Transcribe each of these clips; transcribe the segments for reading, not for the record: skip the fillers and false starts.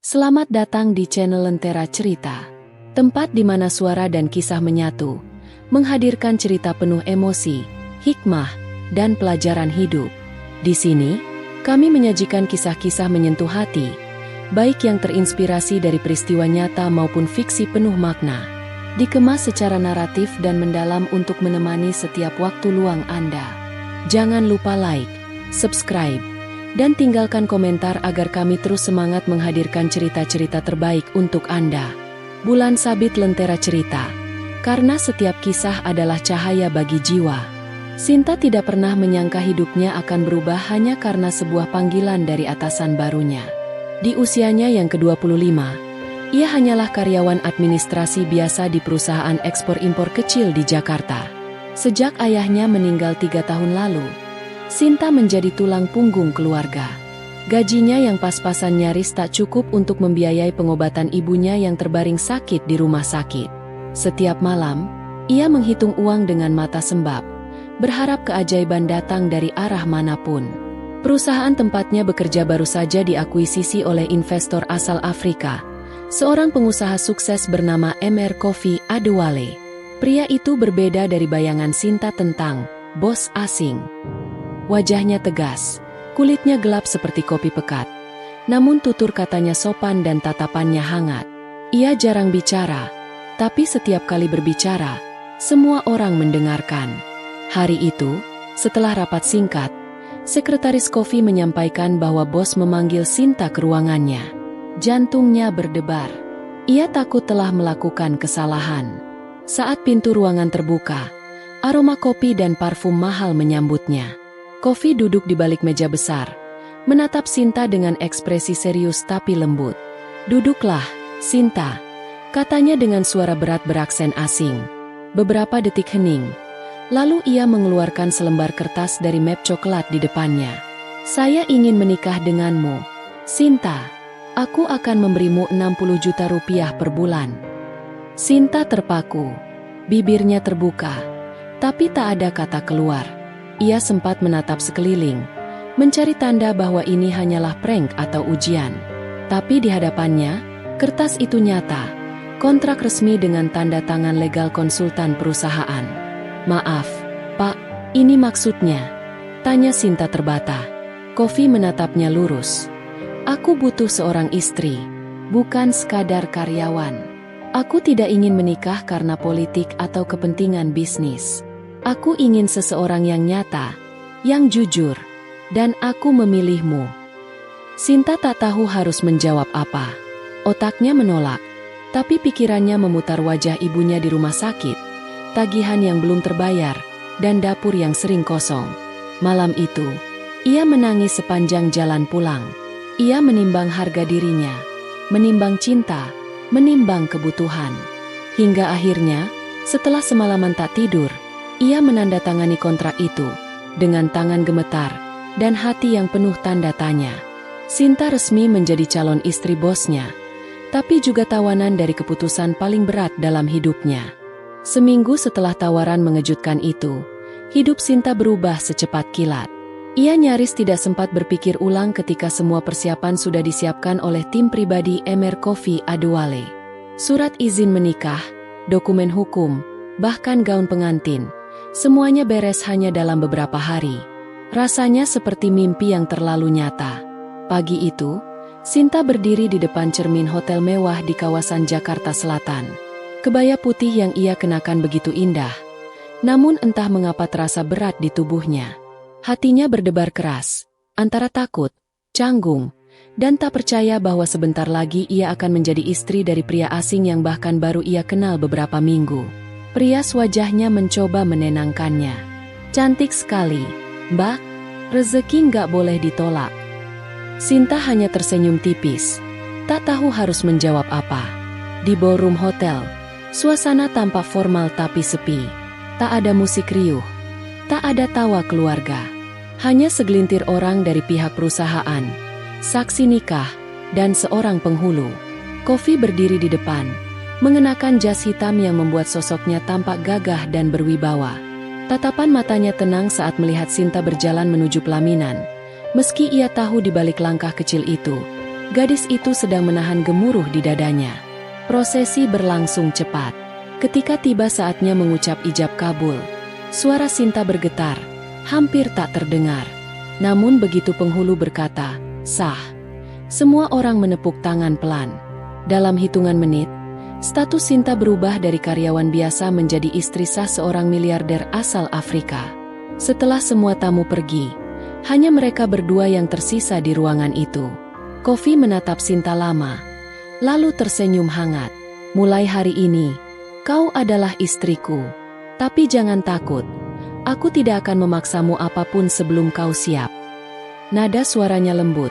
Selamat datang di channel Lentera Cerita, tempat di mana suara dan kisah menyatu, menghadirkan cerita penuh emosi, hikmah, dan pelajaran hidup. Di sini, kami menyajikan kisah-kisah menyentuh hati, baik yang terinspirasi dari peristiwa nyata maupun fiksi penuh makna, dikemas secara naratif dan mendalam untuk menemani setiap waktu luang Anda. Jangan lupa like, subscribe, dan tinggalkan komentar agar kami terus semangat menghadirkan cerita-cerita terbaik untuk Anda. Bulan Sabit Lentera Cerita, karena setiap kisah adalah cahaya bagi jiwa. Sinta tidak pernah menyangka hidupnya akan berubah hanya karena sebuah panggilan dari atasan barunya. Di usianya yang ke-25, ia hanyalah karyawan administrasi biasa di perusahaan ekspor-impor kecil di Jakarta. Sejak ayahnya meninggal 3 tahun lalu, Sinta menjadi tulang punggung keluarga. Gajinya yang pas-pasan nyaris tak cukup untuk membiayai pengobatan ibunya yang terbaring sakit di rumah sakit. Setiap malam, ia menghitung uang dengan mata sembab, berharap keajaiban datang dari arah manapun. Perusahaan tempatnya bekerja baru saja diakuisisi oleh investor asal Afrika, seorang pengusaha sukses bernama Mr. Kofi Adewale. Pria itu berbeda dari bayangan Sinta tentang bos asing. Wajahnya tegas, kulitnya gelap seperti kopi pekat, namun tutur katanya sopan dan tatapannya hangat. Ia jarang bicara, tapi setiap kali berbicara, semua orang mendengarkan. Hari itu, setelah rapat singkat, Sekretaris Kofi menyampaikan bahwa bos memanggil Sinta ke ruangannya. Jantungnya berdebar. Ia takut telah melakukan kesalahan. Saat pintu ruangan terbuka, aroma kopi dan parfum mahal menyambutnya. Kofi duduk di balik meja besar, menatap Sinta dengan ekspresi serius tapi lembut. "Duduklah, Sinta," katanya dengan suara berat beraksen asing. Beberapa detik hening, lalu ia mengeluarkan selembar kertas dari map coklat di depannya. "Saya ingin menikah denganmu, Sinta. Aku akan memberimu 60 juta rupiah per bulan." Sinta terpaku, bibirnya terbuka, tapi tak ada kata keluar. Ia sempat menatap sekeliling, mencari tanda bahwa ini hanyalah prank atau ujian. Tapi di hadapannya, kertas itu nyata, kontrak resmi dengan tanda tangan legal konsultan perusahaan. "Maaf, Pak, ini maksudnya?" tanya Sinta terbata. Kofi menatapnya lurus. "Aku butuh seorang istri, bukan sekadar karyawan. Aku tidak ingin menikah karena politik atau kepentingan bisnis. Aku ingin seseorang yang nyata, yang jujur, dan aku memilihmu." Sinta tak tahu harus menjawab apa. Otaknya menolak, tapi pikirannya memutar wajah ibunya di rumah sakit, tagihan yang belum terbayar, dan dapur yang sering kosong. Malam itu, ia menangis sepanjang jalan pulang. Ia menimbang harga dirinya, menimbang cinta, menimbang kebutuhan. Hingga akhirnya, setelah semalaman tak tidur, ia menandatangani kontrak itu, dengan tangan gemetar, dan hati yang penuh tanda tanya. Sinta resmi menjadi calon istri bosnya, tapi juga tawanan dari keputusan paling berat dalam hidupnya. Seminggu setelah tawaran mengejutkan itu, hidup Sinta berubah secepat kilat. Ia nyaris tidak sempat berpikir ulang ketika semua persiapan sudah disiapkan oleh tim pribadi Mr. Kofi Adewale. Surat izin menikah, dokumen hukum, bahkan gaun pengantin, semuanya beres hanya dalam beberapa hari. Rasanya seperti mimpi yang terlalu nyata. Pagi itu, Sinta berdiri di depan cermin hotel mewah di kawasan Jakarta Selatan. Kebaya putih yang ia kenakan begitu indah, namun entah mengapa terasa berat di tubuhnya. Hatinya berdebar keras, antara takut, canggung, dan tak percaya bahwa sebentar lagi ia akan menjadi istri dari pria asing yang bahkan baru ia kenal beberapa minggu. Perias wajahnya mencoba menenangkannya. "Cantik sekali, Mbak. Rezeki nggak boleh ditolak." Sinta hanya tersenyum tipis, tak tahu harus menjawab apa. Di ballroom hotel, suasana tampak formal tapi sepi. Tak ada musik riuh, tak ada tawa keluarga. Hanya segelintir orang dari pihak perusahaan, saksi nikah, dan seorang penghulu. Kofi berdiri di depan, mengenakan jas hitam yang membuat sosoknya tampak gagah dan berwibawa. Tatapan matanya tenang saat melihat Sinta berjalan menuju pelaminan. Meski ia tahu di balik langkah kecil itu, Gadis itu sedang menahan gemuruh di dadanya. Prosesi berlangsung cepat. Ketika tiba saatnya mengucap ijab kabul, suara Sinta bergetar, hampir tak terdengar. Namun begitu penghulu berkata, "Sah," semua orang menepuk tangan pelan. Dalam hitungan menit, status Sinta berubah dari karyawan biasa menjadi istri sah seorang miliarder asal Afrika. Setelah semua tamu pergi, hanya mereka berdua yang tersisa di ruangan itu. Kofi menatap Sinta lama, lalu tersenyum hangat. "Mulai hari ini, kau adalah istriku. Tapi jangan takut, aku tidak akan memaksamu apapun sebelum kau siap." Nada suaranya lembut,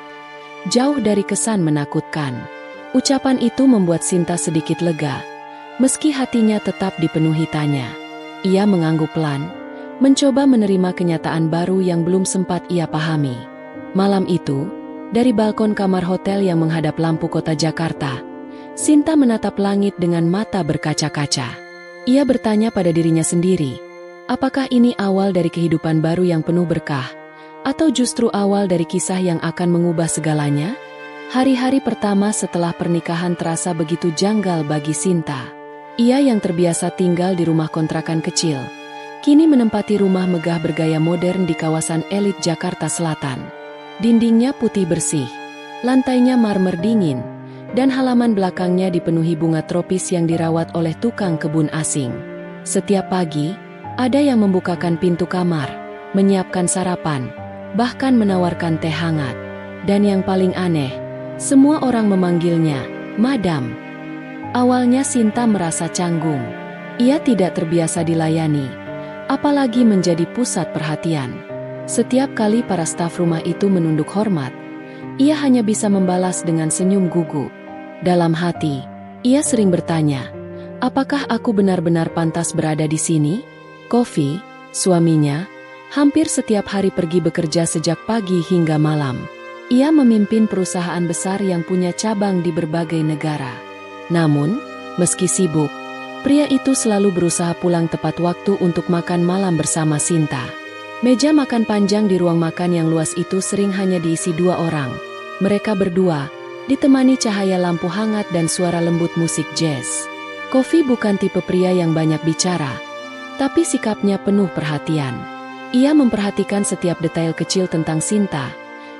jauh dari kesan menakutkan. Ucapan itu membuat Sinta sedikit lega, meski hatinya tetap dipenuhi tanya. Ia mengangguk pelan, mencoba menerima kenyataan baru yang belum sempat ia pahami. Malam itu, dari balkon kamar hotel yang menghadap lampu kota Jakarta, Sinta menatap langit dengan mata berkaca-kaca. Ia bertanya pada dirinya sendiri, apakah ini awal dari kehidupan baru yang penuh berkah, atau justru awal dari kisah yang akan mengubah segalanya? Hari-hari pertama setelah pernikahan terasa begitu janggal bagi Sinta. Ia yang terbiasa tinggal di rumah kontrakan kecil, kini menempati rumah megah bergaya modern di kawasan elit Jakarta Selatan. Dindingnya putih bersih, lantainya marmer dingin, dan halaman belakangnya dipenuhi bunga tropis yang dirawat oleh tukang kebun asing. Setiap pagi, ada yang membukakan pintu kamar, menyiapkan sarapan, bahkan menawarkan teh hangat. Dan yang paling aneh, semua orang memanggilnya Madam. Awalnya Sinta merasa canggung. Ia tidak terbiasa dilayani, apalagi menjadi pusat perhatian. Setiap kali para staf rumah itu menunduk hormat, ia hanya bisa membalas dengan senyum gugup. Dalam hati, ia sering bertanya, apakah aku benar-benar pantas berada di sini? Kofi, suaminya, hampir setiap hari pergi bekerja sejak pagi hingga malam. Ia memimpin perusahaan besar yang punya cabang di berbagai negara. Namun, meski sibuk, pria itu selalu berusaha pulang tepat waktu untuk makan malam bersama Sinta. Meja makan panjang di ruang makan yang luas itu sering hanya diisi 2 orang. Mereka berdua, ditemani cahaya lampu hangat dan suara lembut musik jazz. Kofi bukan tipe pria yang banyak bicara, tapi sikapnya penuh perhatian. Ia memperhatikan setiap detail kecil tentang Sinta,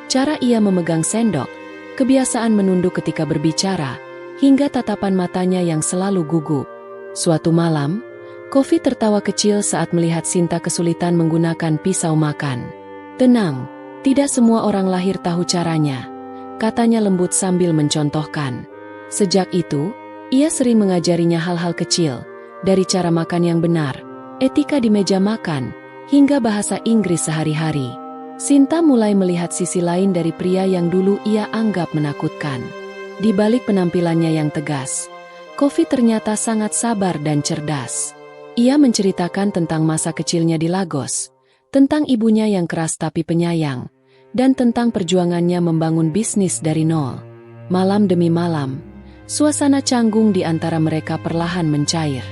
cara ia memegang sendok, kebiasaan menunduk ketika berbicara, hingga tatapan matanya yang selalu gugup. Suatu malam, Kofi tertawa kecil saat melihat Sinta kesulitan menggunakan pisau makan. "Tenang, tidak semua orang lahir tahu caranya," katanya lembut sambil mencontohkan. Sejak itu, ia sering mengajarinya hal-hal kecil, dari cara makan yang benar, etika di meja makan, hingga bahasa Inggris sehari-hari. Sinta mulai melihat sisi lain dari pria yang dulu ia anggap menakutkan. Di balik penampilannya yang tegas, Kofi ternyata sangat sabar dan cerdas. Ia menceritakan tentang masa kecilnya di Lagos, tentang ibunya yang keras tapi penyayang, dan tentang perjuangannya membangun bisnis dari nol. Malam demi malam, suasana canggung di antara mereka perlahan mencair.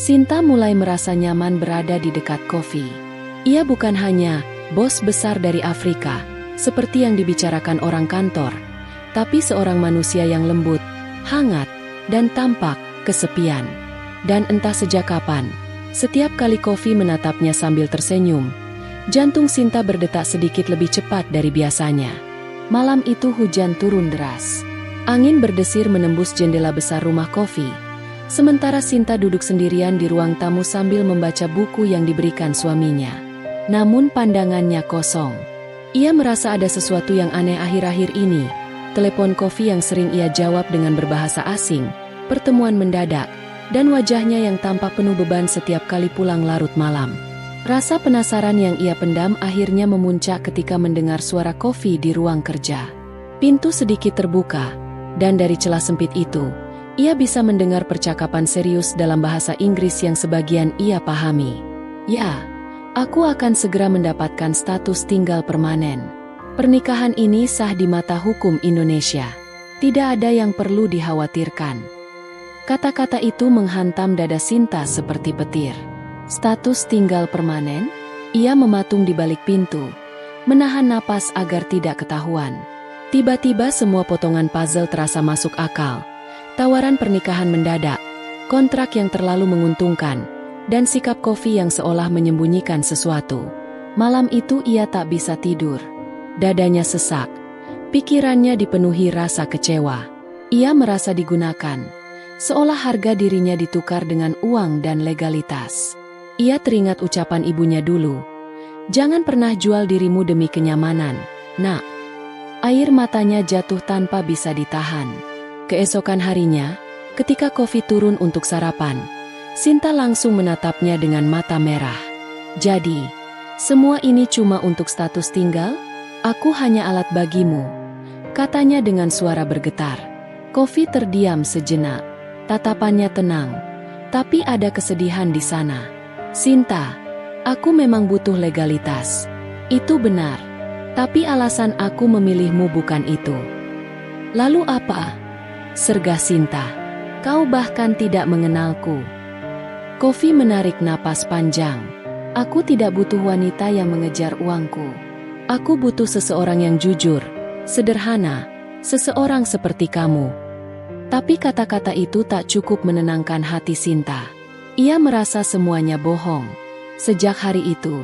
Sinta mulai merasa nyaman berada di dekat Kofi. Ia bukan hanya bos besar dari Afrika, seperti yang dibicarakan orang kantor, tapi seorang manusia yang lembut, hangat, dan tampak kesepian. Dan entah sejak kapan, setiap kali Kofi menatapnya sambil tersenyum, jantung Sinta berdetak sedikit lebih cepat dari biasanya. Malam itu hujan turun deras. Angin berdesir menembus jendela besar rumah Kofi, sementara Sinta duduk sendirian di ruang tamu sambil membaca buku yang diberikan suaminya. Namun pandangannya kosong. Ia merasa ada sesuatu yang aneh akhir-akhir ini. Telepon Kofi yang sering ia jawab dengan berbahasa asing, pertemuan mendadak, dan wajahnya yang tampak penuh beban setiap kali pulang larut malam. Rasa penasaran yang ia pendam akhirnya memuncak ketika mendengar suara Kofi di ruang kerja. Pintu sedikit terbuka, dan dari celah sempit itu, ia bisa mendengar percakapan serius dalam bahasa Inggris yang sebagian ia pahami. "Ya, aku akan segera mendapatkan status tinggal permanen. Pernikahan ini sah di mata hukum Indonesia. Tidak ada yang perlu dikhawatirkan." Kata-kata itu menghantam dada Sinta seperti petir. Status tinggal permanen? Ia mematung di balik pintu, menahan napas agar tidak ketahuan. Tiba-tiba semua potongan puzzle terasa masuk akal. Tawaran pernikahan mendadak, kontrak yang terlalu menguntungkan, dan sikap Kofi yang seolah menyembunyikan sesuatu. Malam itu ia tak bisa tidur. Dadanya sesak. Pikirannya dipenuhi rasa kecewa. Ia merasa digunakan, seolah harga dirinya ditukar dengan uang dan legalitas. Ia teringat ucapan ibunya dulu. Jangan pernah jual dirimu demi kenyamanan, nak. Air matanya jatuh tanpa bisa ditahan. Keesokan harinya, ketika Kofi turun untuk sarapan, Sinta langsung menatapnya dengan mata merah. Jadi, semua ini cuma untuk status tinggal? Aku hanya alat bagimu, katanya dengan suara bergetar. Kofi terdiam sejenak. Tatapannya tenang, tapi ada kesedihan di sana. Sinta, aku memang butuh legalitas. Itu benar. Tapi alasan aku memilihmu bukan itu. Lalu apa? Sergah Sinta. Kau bahkan tidak mengenalku. Kofi menarik napas panjang. Aku tidak butuh wanita yang mengejar uangku. Aku butuh seseorang yang jujur, sederhana, seseorang seperti kamu. Tapi kata-kata itu tak cukup menenangkan hati Sinta. Ia merasa semuanya bohong. Sejak hari itu,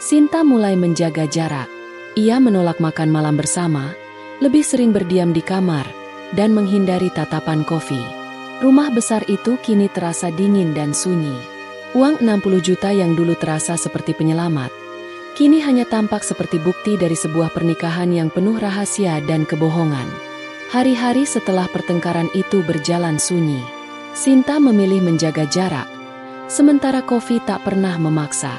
Sinta mulai menjaga jarak. Ia menolak makan malam bersama, lebih sering berdiam di kamar, dan menghindari tatapan Kofi. Rumah besar itu kini terasa dingin dan sunyi. Uang 60 juta yang dulu terasa seperti penyelamat, kini hanya tampak seperti bukti dari sebuah pernikahan yang penuh rahasia dan kebohongan. Hari-hari setelah pertengkaran itu berjalan sunyi. Sinta memilih menjaga jarak, sementara Kofi tak pernah memaksa.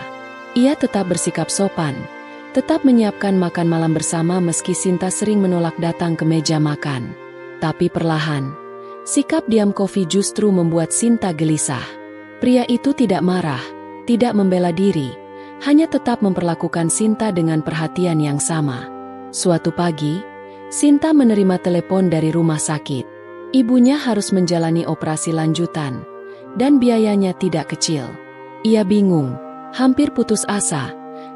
Ia tetap bersikap sopan, tetap menyiapkan makan malam bersama meski Sinta sering menolak datang ke meja makan. Tapi perlahan, sikap diam Kofi justru membuat Sinta gelisah. Pria itu tidak marah, tidak membela diri, hanya tetap memperlakukan Sinta dengan perhatian yang sama. Suatu pagi, Sinta menerima telepon dari rumah sakit. Ibunya harus menjalani operasi lanjutan, dan biayanya tidak kecil. Ia bingung, hampir putus asa,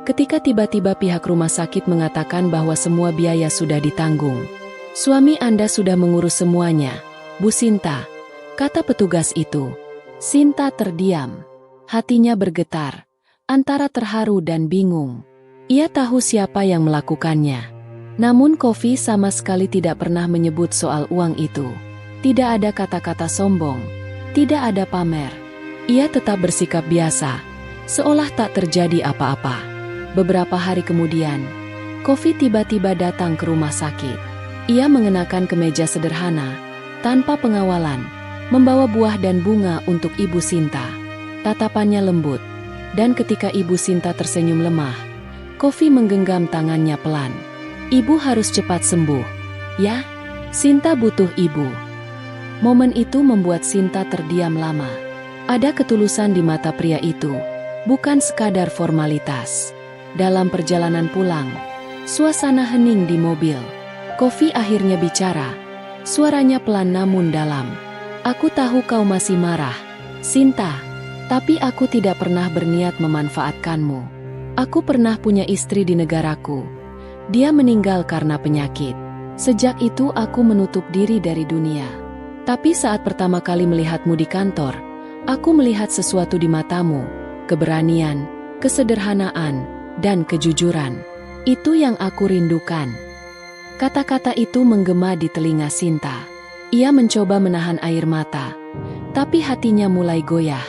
ketika tiba-tiba pihak rumah sakit mengatakan bahwa semua biaya sudah ditanggung. Suami Anda sudah mengurus semuanya, Bu Sinta, kata petugas itu. Sinta terdiam. Hatinya bergetar, antara terharu dan bingung. Ia tahu siapa yang melakukannya. Namun Kofi sama sekali tidak pernah menyebut soal uang itu. Tidak ada kata-kata sombong, tidak ada pamer. Ia tetap bersikap biasa, seolah tak terjadi apa-apa. Beberapa hari kemudian, Kofi tiba-tiba datang ke rumah sakit. Ia mengenakan kemeja sederhana, tanpa pengawalan, membawa buah dan bunga untuk Ibu Sinta. Tatapannya lembut, dan ketika Ibu Sinta tersenyum lemah, Kofi menggenggam tangannya pelan. Ibu harus cepat sembuh. Ya, Sinta butuh ibu. Momen itu membuat Sinta terdiam lama. Ada ketulusan di mata pria itu, bukan sekadar formalitas. Dalam perjalanan pulang, suasana hening di mobil. Kofi akhirnya bicara, suaranya pelan namun dalam. Aku tahu kau masih marah, Sinta, tapi aku tidak pernah berniat memanfaatkanmu. Aku pernah punya istri di negaraku. Dia meninggal karena penyakit. Sejak itu aku menutup diri dari dunia. Tapi saat pertama kali melihatmu di kantor, aku melihat sesuatu di matamu, keberanian, kesederhanaan, dan kejujuran. Itu yang aku rindukan. Kata-kata itu menggema di telinga Sinta. Ia mencoba menahan air mata, tapi hatinya mulai goyah.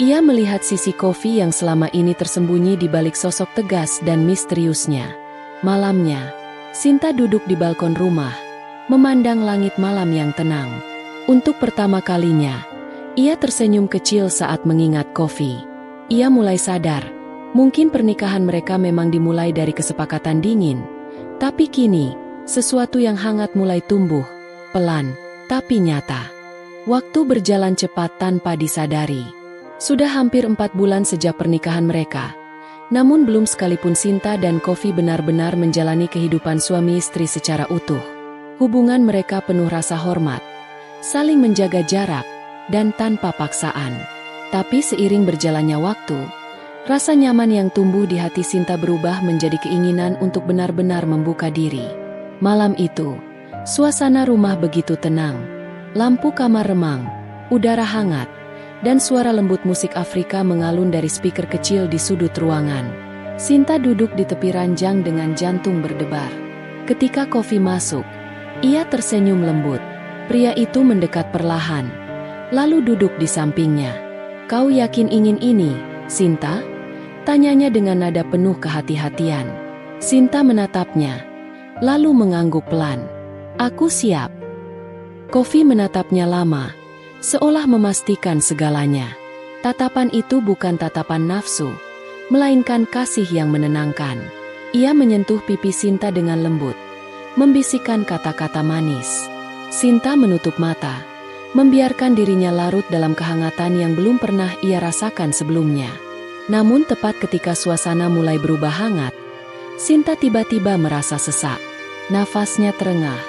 Ia melihat sisi Kofi yang selama ini tersembunyi di balik sosok tegas dan misteriusnya. Malamnya, Sinta duduk di balkon rumah, memandang langit malam yang tenang. Untuk pertama kalinya, ia tersenyum kecil saat mengingat Kofi. Ia mulai sadar, mungkin pernikahan mereka memang dimulai dari kesepakatan dingin. Tapi kini, sesuatu yang hangat mulai tumbuh, pelan, tapi nyata. Waktu berjalan cepat tanpa disadari. Sudah hampir 4 bulan sejak pernikahan mereka. Namun belum sekalipun Sinta dan Kofi benar-benar menjalani kehidupan suami istri secara utuh. Hubungan mereka penuh rasa hormat, saling menjaga jarak, dan tanpa paksaan. Tapi seiring berjalannya waktu, rasa nyaman yang tumbuh di hati Sinta berubah menjadi keinginan untuk benar-benar membuka diri. Malam itu, Suasana rumah begitu tenang. Lampu kamar remang, udara hangat, dan suara lembut musik Afrika mengalun dari speaker kecil di sudut ruangan. Sinta duduk di tepi ranjang dengan jantung berdebar. Ketika Kofi masuk, ia tersenyum lembut. Pria itu mendekat perlahan, lalu duduk di sampingnya. "Kau yakin ingin ini, Sinta?" tanyanya dengan nada penuh kehati-hatian. Sinta menatapnya, lalu mengangguk pelan. "Aku siap." Kofi menatapnya lama, seolah memastikan segalanya. Tatapan itu bukan tatapan nafsu, melainkan kasih yang menenangkan. Ia menyentuh pipi Sinta dengan lembut, membisikkan kata-kata manis. Sinta menutup mata, membiarkan dirinya larut dalam kehangatan yang belum pernah ia rasakan sebelumnya. Namun tepat ketika suasana mulai berubah hangat, Sinta tiba-tiba merasa sesak. Nafasnya terengah,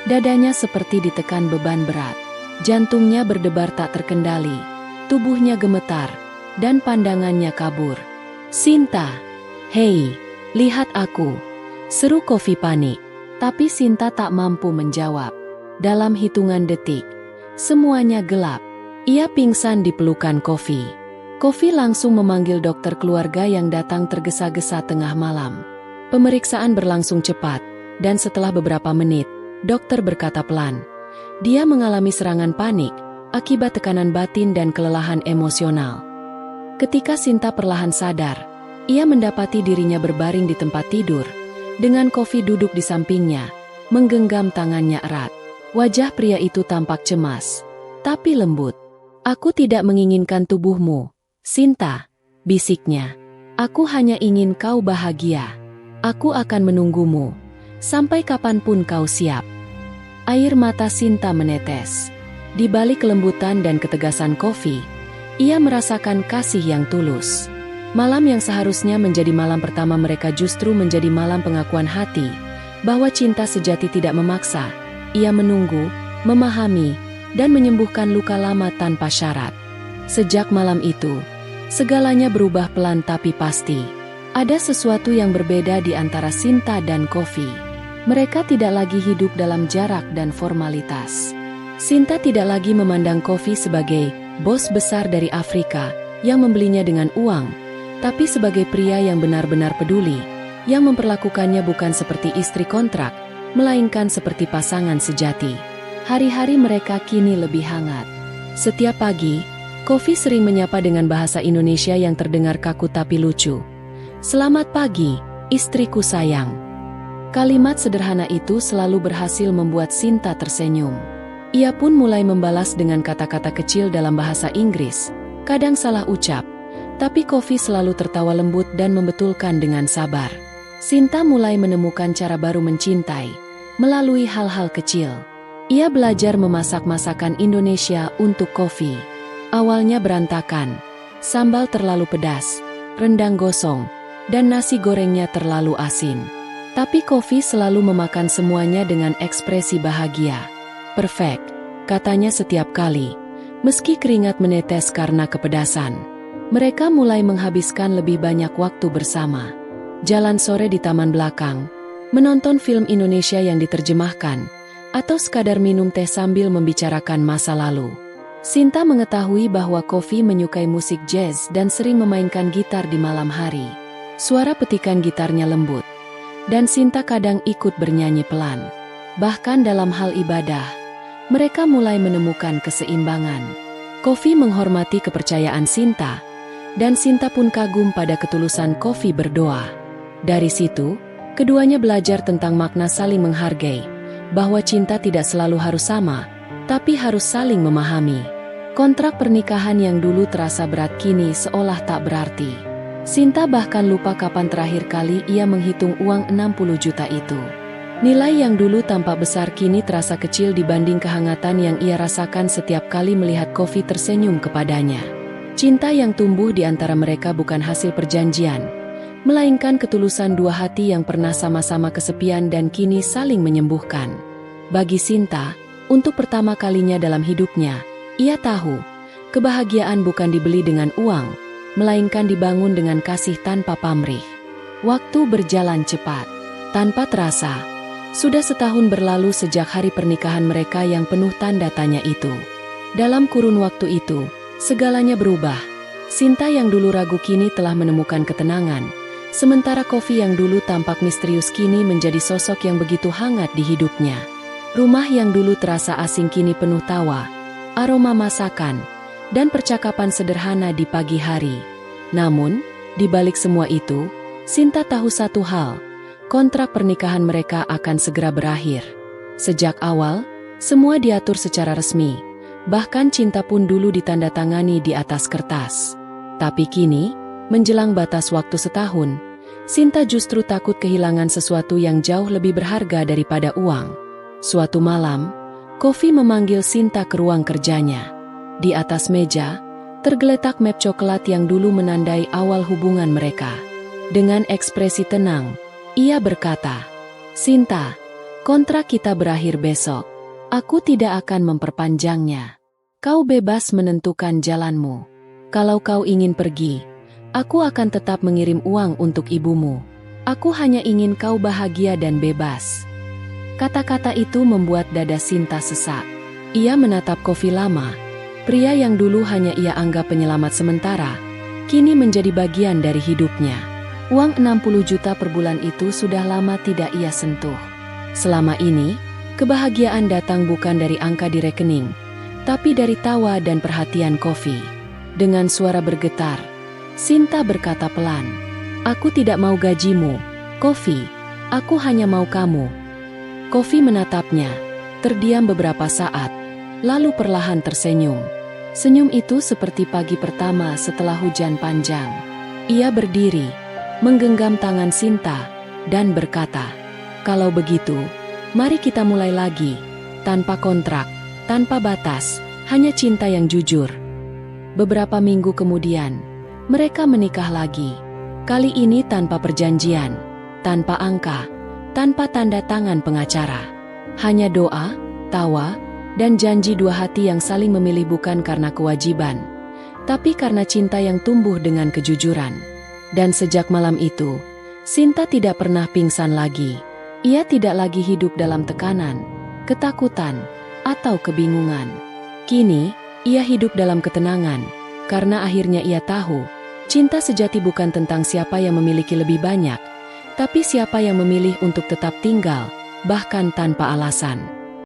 dadanya seperti ditekan beban berat. Jantungnya berdebar tak terkendali, tubuhnya gemetar, dan pandangannya kabur. "Sinta, hei, lihat aku!" seru Kofi panik. Tapi Sinta tak mampu menjawab. Dalam hitungan detik, semuanya gelap. Ia pingsan di pelukan Kofi. Kofi langsung memanggil dokter keluarga yang datang tergesa-gesa tengah malam. Pemeriksaan berlangsung cepat, dan setelah beberapa menit, dokter berkata pelan, dia mengalami serangan panik akibat tekanan batin dan kelelahan emosional. Ketika Sinta perlahan sadar, ia mendapati dirinya berbaring di tempat tidur, dengan Kofi duduk di sampingnya, menggenggam tangannya erat. Wajah pria itu tampak cemas, tapi lembut. "Aku tidak menginginkan tubuhmu, Sinta," bisiknya. "Aku hanya ingin kau bahagia. Aku akan menunggumu, sampai kapanpun kau siap." Air mata Sinta menetes. Di balik kelembutan dan ketegasan Kofi, ia merasakan kasih yang tulus. Malam yang seharusnya menjadi malam pertama mereka justru menjadi malam pengakuan hati, bahwa cinta sejati tidak memaksa. Ia menunggu, memahami, dan menyembuhkan luka lama tanpa syarat. Sejak malam itu, segalanya berubah pelan tapi pasti. Ada sesuatu yang berbeda di antara Sinta dan Kofi. Mereka tidak lagi hidup dalam jarak dan formalitas. Sinta tidak lagi memandang Kofi sebagai bos besar dari Afrika yang membelinya dengan uang, tapi sebagai pria yang benar-benar peduli, yang memperlakukannya bukan seperti istri kontrak, melainkan seperti pasangan sejati. Hari-hari mereka kini lebih hangat. Setiap pagi, Kofi sering menyapa dengan bahasa Indonesia yang terdengar kaku tapi lucu. "Selamat pagi, istriku sayang." Kalimat sederhana itu selalu berhasil membuat Sinta tersenyum. Ia pun mulai membalas dengan kata-kata kecil dalam bahasa Inggris, kadang salah ucap, tapi Kofi selalu tertawa lembut dan membetulkan dengan sabar. Sinta mulai menemukan cara baru mencintai, melalui hal-hal kecil. Ia belajar memasak masakan Indonesia untuk Kofi. Awalnya berantakan, sambal terlalu pedas, rendang gosong, dan nasi gorengnya terlalu asin. Tapi Kofi selalu memakan semuanya dengan ekspresi bahagia. "Perfect," katanya setiap kali, meski keringat menetes karena kepedasan. Mereka mulai menghabiskan lebih banyak waktu bersama. Jalan sore di taman belakang, menonton film Indonesia yang diterjemahkan, atau sekadar minum teh sambil membicarakan masa lalu. Sinta mengetahui bahwa Kofi menyukai musik jazz dan sering memainkan gitar di malam hari. Suara petikan gitarnya lembut, dan Sinta kadang ikut bernyanyi pelan. Bahkan dalam hal ibadah, mereka mulai menemukan keseimbangan. Kofi menghormati kepercayaan Sinta, dan Sinta pun kagum pada ketulusan Kofi berdoa. Dari situ, keduanya belajar tentang makna saling menghargai, bahwa cinta tidak selalu harus sama, tapi harus saling memahami. Kontrak pernikahan yang dulu terasa berat kini seolah tak berarti. Sinta bahkan lupa kapan terakhir kali ia menghitung uang 60 juta itu. Nilai yang dulu tampak besar kini terasa kecil dibanding kehangatan yang ia rasakan setiap kali melihat Kofi tersenyum kepadanya. Cinta yang tumbuh di antara mereka bukan hasil perjanjian, melainkan ketulusan dua hati yang pernah sama-sama kesepian dan kini saling menyembuhkan. Bagi Sinta, untuk pertama kalinya dalam hidupnya, ia tahu, kebahagiaan bukan dibeli dengan uang, melainkan dibangun dengan kasih tanpa pamrih. Waktu berjalan cepat. Tanpa terasa, Sudah setahun berlalu sejak hari pernikahan mereka yang penuh tanda tanya itu. Dalam kurun waktu itu, segalanya berubah. Sinta yang dulu ragu kini telah menemukan ketenangan, sementara Kofi yang dulu tampak misterius kini menjadi sosok yang begitu hangat di hidupnya. Rumah yang dulu terasa asing kini penuh tawa, aroma masakan, dan percakapan sederhana di pagi hari. Namun, di balik semua itu, Sinta tahu satu hal, kontrak pernikahan mereka akan segera berakhir. Sejak awal, semua diatur secara resmi, bahkan cinta pun dulu ditandatangani di atas kertas. Tapi kini, menjelang batas waktu setahun, Sinta justru takut kehilangan sesuatu yang jauh lebih berharga daripada uang. Suatu malam, Kofi memanggil Sinta ke ruang kerjanya. Di atas meja, tergeletak map coklat yang dulu menandai awal hubungan mereka. Dengan ekspresi tenang, ia berkata, "Sinta, kontrak kita berakhir besok. Aku tidak akan memperpanjangnya. Kau bebas menentukan jalanmu. Kalau kau ingin pergi, aku akan tetap mengirim uang untuk ibumu. Aku hanya ingin kau bahagia dan bebas." Kata-kata itu membuat dada Sinta sesak. Ia menatap Kofi lama. Pria yang dulu hanya ia anggap penyelamat sementara, kini menjadi bagian dari hidupnya. Uang 60 juta per bulan itu sudah lama tidak ia sentuh. Selama ini, kebahagiaan datang bukan dari angka di rekening, tapi dari tawa dan perhatian Kofi. Dengan suara bergetar, Sinta berkata pelan, "Aku tidak mau gajimu, Kofi. Aku hanya mau kamu." Kofi menatapnya, terdiam beberapa saat, lalu perlahan tersenyum. Senyum itu seperti pagi pertama setelah hujan panjang. Ia berdiri, menggenggam tangan Sinta, dan berkata, "Kalau begitu, mari kita mulai lagi, tanpa kontrak, tanpa batas, hanya cinta yang jujur." Beberapa minggu kemudian, mereka menikah lagi. Kali ini tanpa perjanjian, tanpa angka, tanpa tanda tangan pengacara. Hanya doa, tawa, dan janji dua hati yang saling memilih bukan karena kewajiban, tapi karena cinta yang tumbuh dengan kejujuran. Dan sejak malam itu, Sinta tidak pernah pingsan lagi. Ia tidak lagi hidup dalam tekanan, ketakutan, atau kebingungan. Kini, ia hidup dalam ketenangan, karena akhirnya ia tahu, cinta sejati bukan tentang siapa yang memiliki lebih banyak, tapi siapa yang memilih untuk tetap tinggal, bahkan tanpa alasan.